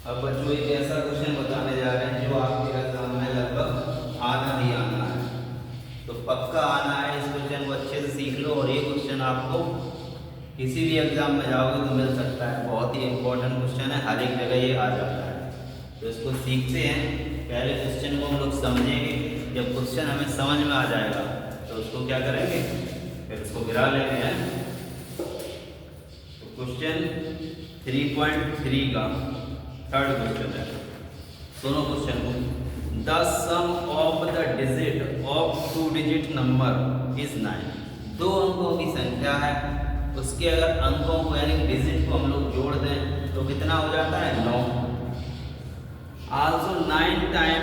अब बच्चों एक ऐसा क्वेश्चन बताने जा रहे हैं जो आपके एग्जाम में लगभग आना ही आना है, तो पक्का आना है। इस क्वेश्चन को अच्छे से सीख लो और ये क्वेश्चन आपको किसी भी एग्जाम में जाओगे तो मिल सकता है। बहुत ही इंपॉर्टेंट क्वेश्चन है, हर एक जगह ये आ जाता है। तो इसको सीखते हैं। पहले क्वेश्चन को हम लोग समझेंगे। जब क्वेश्चन हमें समझ में आ जाएगा तो उसको क्या करेंगे, फिर उसको गिरा लेते हैं। तो क्वेश्चन 3.3 का थर्ड क्वेश्चन है। दोनों क्वेश्चन को, the sum of the digit of 2 digit number is 9। 2 अंकों की संख्या है, उसके अगर अंकों को यानी डिजिट को हम लोग जोड़ दें तो कितना हो जाता है, 9। Also 9 time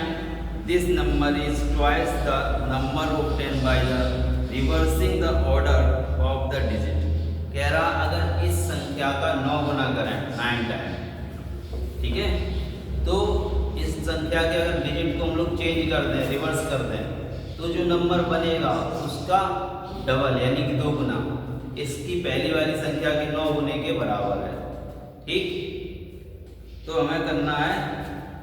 this number is twice the number obtain by the reversing the order of the digit. कह रहा अगर इस संख्या का 9 गुना करें 9 टाइम, ठीक है, तो इस संख्या के अगर डिजिट को हम लोग चेंज कर दें, रिवर्स कर दें, तो जो नंबर बनेगा उसका डबल यानी कि 2 गुना इसकी पहली वाली संख्या के 9 गुने के बराबर है। ठीक, तो हमें करना है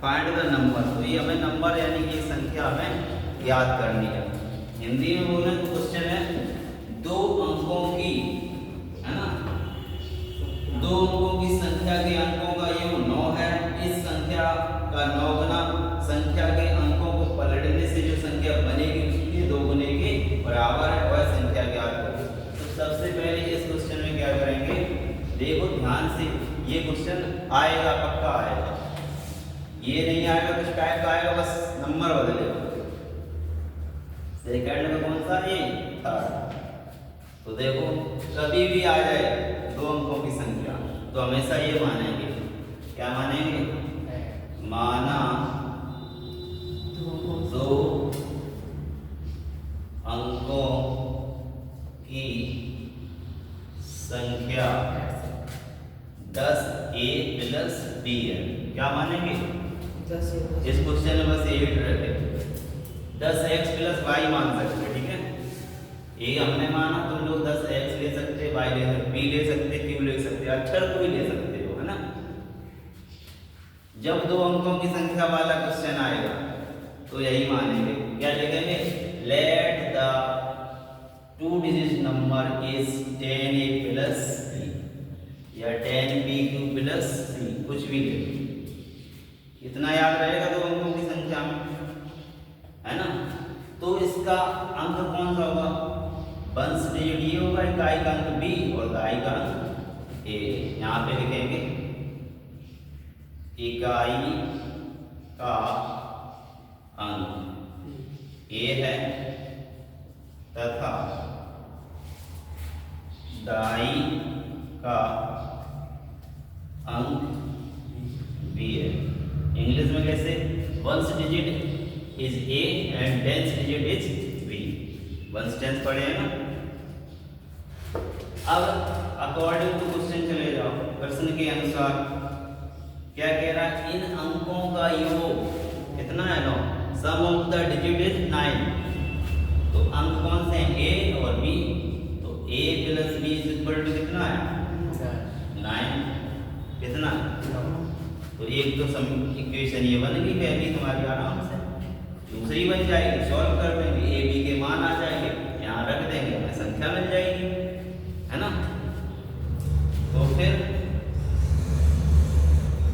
फाइंड द नंबर। तो ये हमें नंबर यानी कि संख्या हमें याद करनी है। हिंदी में बोले तो क्वेश्चन है 2 अंकों की, है ना, 2 अंकों की संख्या के अंकों का योग 9 है। इस संख्या का 9 गुना संख्या के अंकों को पलटने से जो संख्या बनेगी उसके 2 गुने के बराबर है, वह संख्या ज्ञात करें। तो सबसे पहले इस क्वेश्चन में क्या करेंगे, देखो ध्यान से, ये क्वेश्चन आएगा, पक्का आएगा। ये नहीं आएगा कुछ टाइप का आएगा, बस नंबर बदलेगा। सेकंड में कौन सा, ये थर्ड। तो देखो कभी भी आ जाए 2 अंकों की संख्या तो हमेशा ये मानेंगे, क्या मानेंगे, माना 2 अंकों की संख्या 10a प्लस b है। क्या मानेंगे, इस क्वेश्चन में बस ये रहे 10x प्लस y मान सकते, ठीक है। ये हमने माना, तुम लोग 10x ले सकते, y ले सकते, b ले सकते, q ले सकते, अक्षर को भी ले सकते हो, है ना। जब 2 अंकों की संख्या वाला क्वेश्चन आएगा तो यही मानेंगे। क्या लिखेंगे, let the 2 digit number is 10a plus b या 10bq प्लस c, कुछ भी ले, इतना याद रहेगा 2 अंकों की संख्या में, है ना। तो इसका अंक कौन सा होगा, वंश डिजिट ये होगा, इकाई का अंक b और दहाई का अंक a। यहाँ पे लिखेंगे इकाई का अंक a है तथा दहाई का अंक b है। इंग्लिश में कैसे, वंश digit is a and tens digit is b। वंश टेंस पढ़े हैं ना। अब अकॉर्डिंग टू क्वेश्चन चले जाओ। प्रश्न के अनुसार क्या कह रहा है, इन अंकों का योग कितना है, 9। सम ऑफ द डिजिट इज 9। तो अंक कौन से हैं, a और b। तो a plus b is equal to कितना है, 9। कितना, तो एक तो इक्वेशन ये बन गई पहली तुम्हारी आराम से, दूसरी बन जाएगी, सॉल्व कर देंगे, ए बी के मान आ जाएंगे, यहाँ रख देंगे, हमें संख्या मिल जाएगी, है ना। तो फिर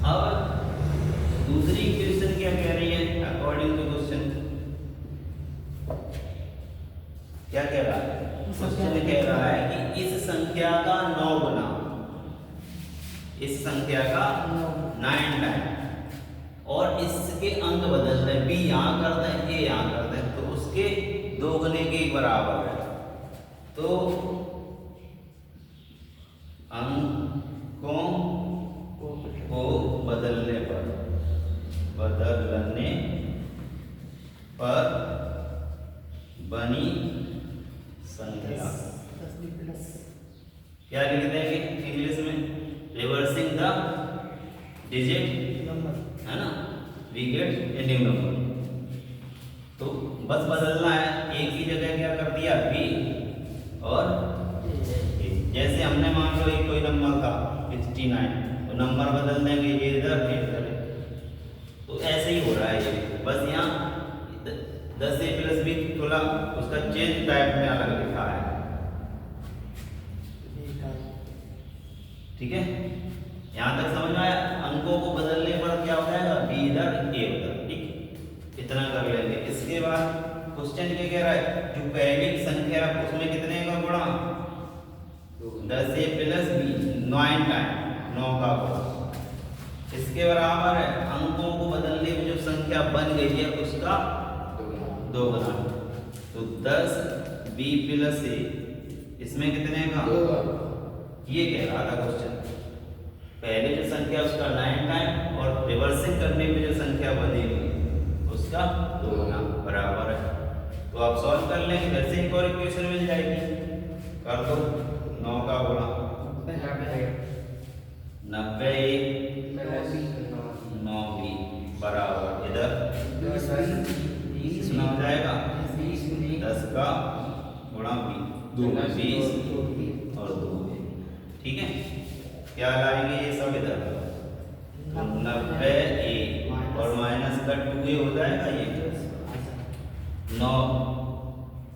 अब दूसरी इक्वेशन क्या कह रही है, अकॉर्डिंग टू क्वेश्चन क्या कह रहा है, क्वेश्चन कह रहा है कि इस संख्या का 9 गुना, इस संख्या का 9 टाइम, और इसके अंक बदल दें, b यहाँ कर दें, a यहाँ कर दें, तो उसके 2 गुने के बराबर है। तो अंकों को बदलने पर बनी संख्या क्या लिख देंगे इंग्लिश में, रिवर्सिंग द डिजिट नंबर, है ना, we get a new number. तो बस बदलना है, एक की जगह क्या कर दिया, b और a। जैसे हमने मान लो एक कोई नंबर था 69, तो नंबर बदल देंगे, ये इधर बोला उसका चेंज टाइप में अलग लिखा है, ठीक है। यहाँ तक समझ में आया। अंकों को बदलने पर क्या हो जाएगा, बी इधर ए उधर, ठीक, इतना कर लेंगे। इसके बाद क्वेश्चन क्या कह रहा है, जो पहली संख्या उसमें कितने का गुणा, 10a प्लस बी, 9 टाइम 9 का गुणा, इसके बराबर है अंकों को बदलने में जो संख्या बन गई है उसका 2 गुना। तो 10b प्लस a इसमें कितने का, ये कह रहा था क्वेश्चन। पहले जो संख्या उसका 9 टाइम और रिवर्सिंग करने में जो संख्या बनेगी उसका 2 गुना बराबर है। तो आप सॉल्व कर लेंगे, वैसे एक और इक्वेशन मिल जाएगी, कर दो। 9 का गुणा 90 9b बराबर इधर 20 गुना हो जाएगा, 10 का गुणा 20 और 2, ठीक है। क्या लाएंगे ये सब इधर, 90a और माइनस का 2a हो जाएगा, ये 9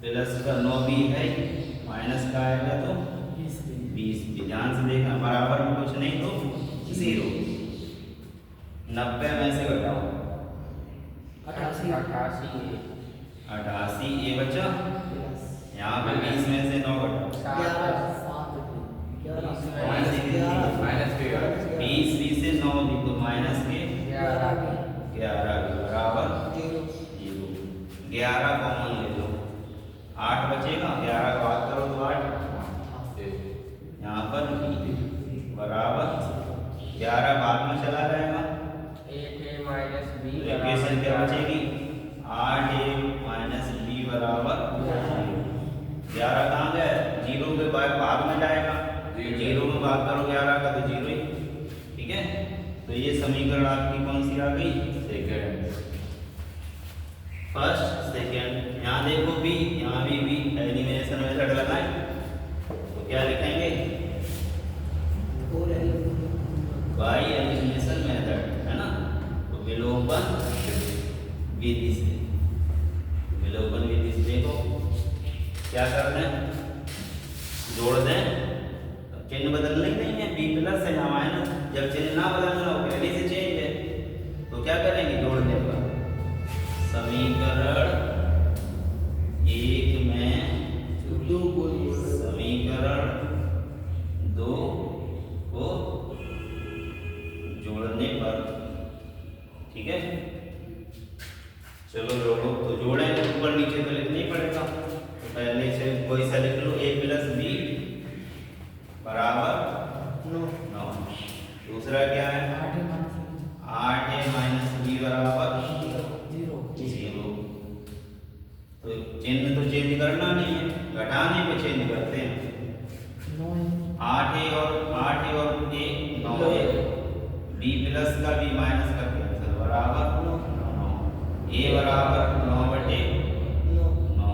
प्लस का 9b है, माइनस का आएगा तो 20। ध्यान से देखना, बराबर में कुछ नहीं तो 0। 90 में से घटाओ 88 ये बचा, यहाँ पे 20 में से 9 घटाओ, 20 से 9 तो माइनस के 11 बराबर 0। 11 कॉमन ले लो, 8 बचेगा, 11 का बात करो तो 8, यहाँ पर बराबर 11 बाद में चला जाएगा, इक्वेशन क्या बचेगी, 8a माइनस b बराबर 11 कहाँ गया, 0 के बाद भाग में जाएगा, 0 में भाग करो 11 का तो 0 ही, ठीक है। तो ये समीकरण आपकी कौन सी आ गई, सेकंड, फर्स्ट सेकंड। यहाँ देखो b, यहाँ भी b एलिमिनेशन मेथड लगाएं तो क्या लिखेंगे, बाय एलिमिनेशन मेथड, है ना। तो विलोपन विधि से, विलोपन विधि से देखो क्या कर दें, जोड़ दें, चिन्ह बदलना ही नहीं है, बी प्लस है या माइनस, जब चिन्ह ना बदलना हो पहले से चेंज है तो क्या करेंगे, जोड़ने पर समीकरण 1 में समीकरण 2 को जोड़ने पर, ठीक है। चलो जोड़ो, तो जोड़ें ऊपर नीचे तो लिखना ही पड़ेगा, तो पहले से कोई सा लिख लो, a प्लस b बराबर 9। दूसरा क्या है, 8a माइनस b बराबर 0। तो चिन्ह तो चेंज करना नहीं है, घटाने पे चेंज करते हैं, 8a और a 9a, b प्लस का b माइनस का कैंसिल बराबर 9, a बराबर 9/9।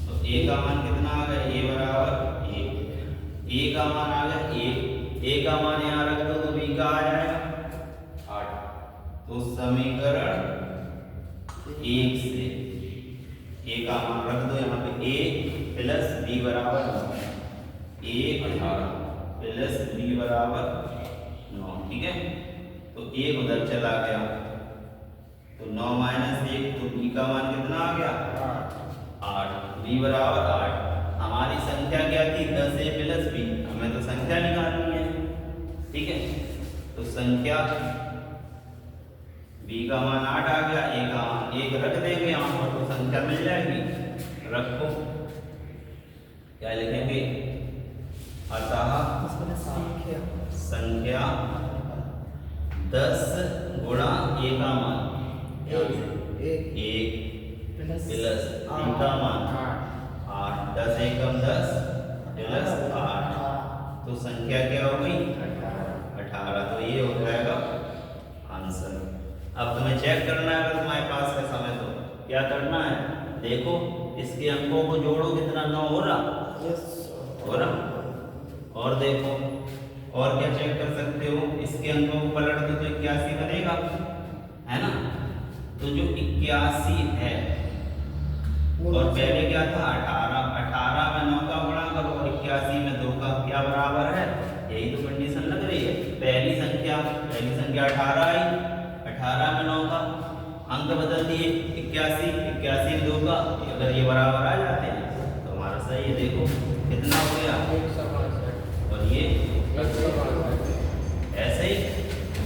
तो a का मान कितना आ गया, a बराबर 1, a का मान आ गया 1, a का मान यहाँ रख दो तो b का आ जाएगा 8। तो समीकरण 1 से a का मान रख दो यहाँ पे, a प्लस b बराबर 9, a 18 प्लस b बराबर 9, ठीक है। तो 1 उधर चला गया तो 9 माइनस 1, तो b का मान कितना आ गया 8, b बराबर 8। हमारी संख्या क्या थी, 10a प्लस b, हमें तो संख्या निकालनी है, ठीक है। तो संख्या b का मान 8 आ गया, a का मान 1 रख देंगे यहाँ पर तो संख्या मिल जाएगी, रखो क्या लिखेंगे, अतः संख्या 10 गुणा a का मान 1 प्लस b का मान 8, 10 एकम 10 प्लस 8, तो संख्या क्या हो गई 18। तो ये हो जाएगा आंसर। अब तुम्हें चेक करना है, अगर तुम्हारे पास है समय तो क्या करना है, देखो इसके अंकों को जोड़ो, कितना 9 हो रहा, हो रहा। और देखो और क्या चेक कर सकते हो, इसके अंकों को पलट दो तो 81 बनेगा, है ना। तो जो 81 है और पहले क्या था 18, 18 में 9 का गुणा करो और 81 में 2 का, क्या बराबर है? यही तो कंडीशन लग रही है। पहली संख्या 18 आई, 18 में 9 का, अंक बदल दिए 81, 81 में 2 का, अगर ये बराबर आ जाते हैं तो हमारा सही है। देखो कितना हो गया, 165, और ये 165। ऐसे ही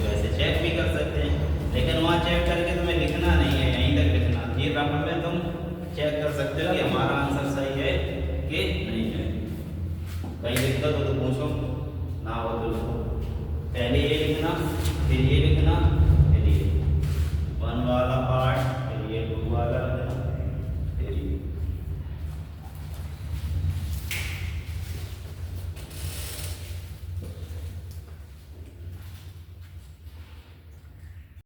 वैसे चेक भी कर सकते हैं, लेकिन वहाँ चेक करके तुम्हें लिखना नहीं है, यहीं तक लिखना। ये रफ में तुम चेक कर सकते हो कि हमारा आंसर सही है कि नहीं है। कहीं दिक्कत हो तो पूछो, ना हो तो लिखो। पहले ये लिखना, फिर ये लिखना,